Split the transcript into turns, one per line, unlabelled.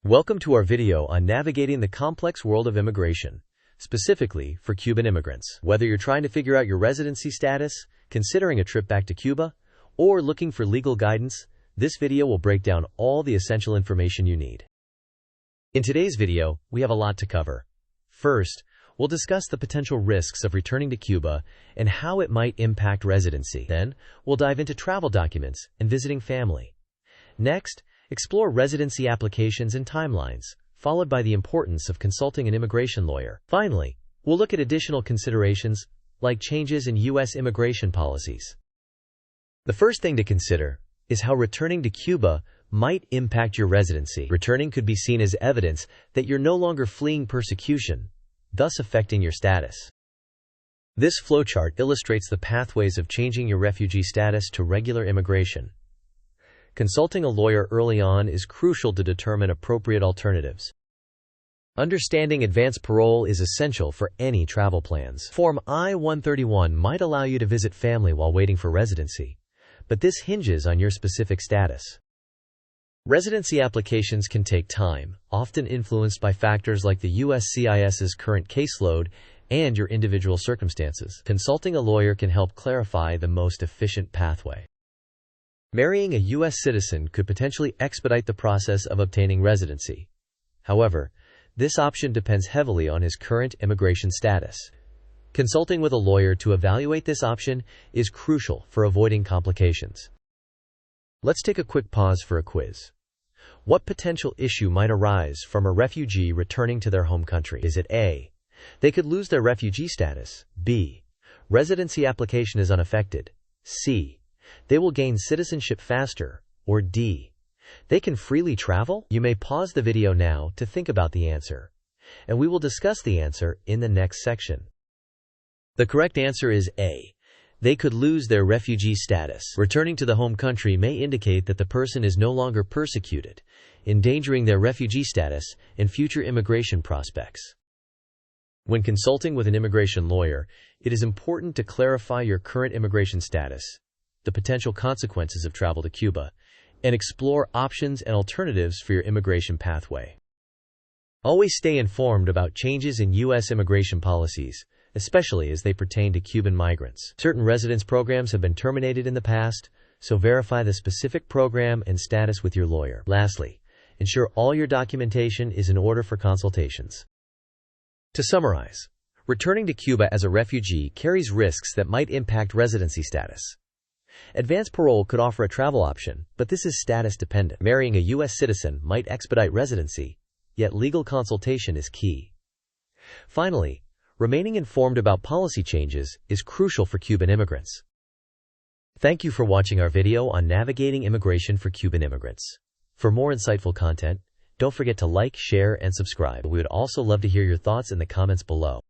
Welcome to our video on navigating the complex world of immigration, specifically for Cuban immigrants. Whether you're trying to figure out your residency status, considering a trip back to Cuba, or looking for legal guidance, this video will break down all the essential information you need. In today's video, we have a lot to cover. First, we'll discuss the potential risks of returning to Cuba and how it might impact residency. Then, we'll dive into travel documents and visiting family. Next, explore residency applications and timelines, followed by the importance of consulting an immigration lawyer. Finally, we'll look at additional considerations like changes in U.S. immigration policies. The first thing to consider is how returning to Cuba might impact your residency. Returning could be seen as evidence that you're no longer fleeing persecution, thus affecting your status. This flowchart illustrates the pathways of changing your refugee status to regular immigration. Consulting a lawyer early on is crucial to determine appropriate alternatives. Understanding advance parole is essential for any travel plans. Form I-131 might allow you to visit family while waiting for residency, but this hinges on your specific status. Residency applications can take time, often influenced by factors like the USCIS's current caseload and your individual circumstances. Consulting a lawyer can help clarify the most efficient pathway. Marrying a U.S. citizen could potentially expedite the process of obtaining residency. However, this option depends heavily on his current immigration status. Consulting with a lawyer to evaluate this option is crucial for avoiding complications. Let's take a quick pause for a quiz. What potential issue might arise from a refugee returning to their home country? Is it A, they could lose their refugee status, B, residency application is unaffected, C, they will gain citizenship faster, or D, they can freely travel? You may pause the video now to think about the answer, and we will discuss the answer in the next section. The correct answer is A. They could lose their refugee status. Returning to the home country may indicate that the person is no longer persecuted, endangering their refugee status and future immigration prospects. When consulting with an immigration lawyer, it is important to clarify your current immigration status, the potential consequences of travel to Cuba, and explore options and alternatives for your immigration pathway. Always stay informed about changes in U.S. immigration policies, especially as they pertain to Cuban migrants. Certain residence programs have been terminated in the past, so verify the specific program and status with your lawyer. Lastly, ensure all your documentation is in order for consultations. To summarize, returning to Cuba as a refugee carries risks that might impact residency status. Advance parole could offer a travel option, but this is status dependent. Marrying a U.S. citizen might expedite residency, yet legal consultation is key. Finally, remaining informed about policy changes is crucial for Cuban immigrants. Thank you for watching our video on navigating immigration for Cuban immigrants. For more insightful content, don't forget to like, share, and subscribe. We would also love to hear your thoughts in the comments below.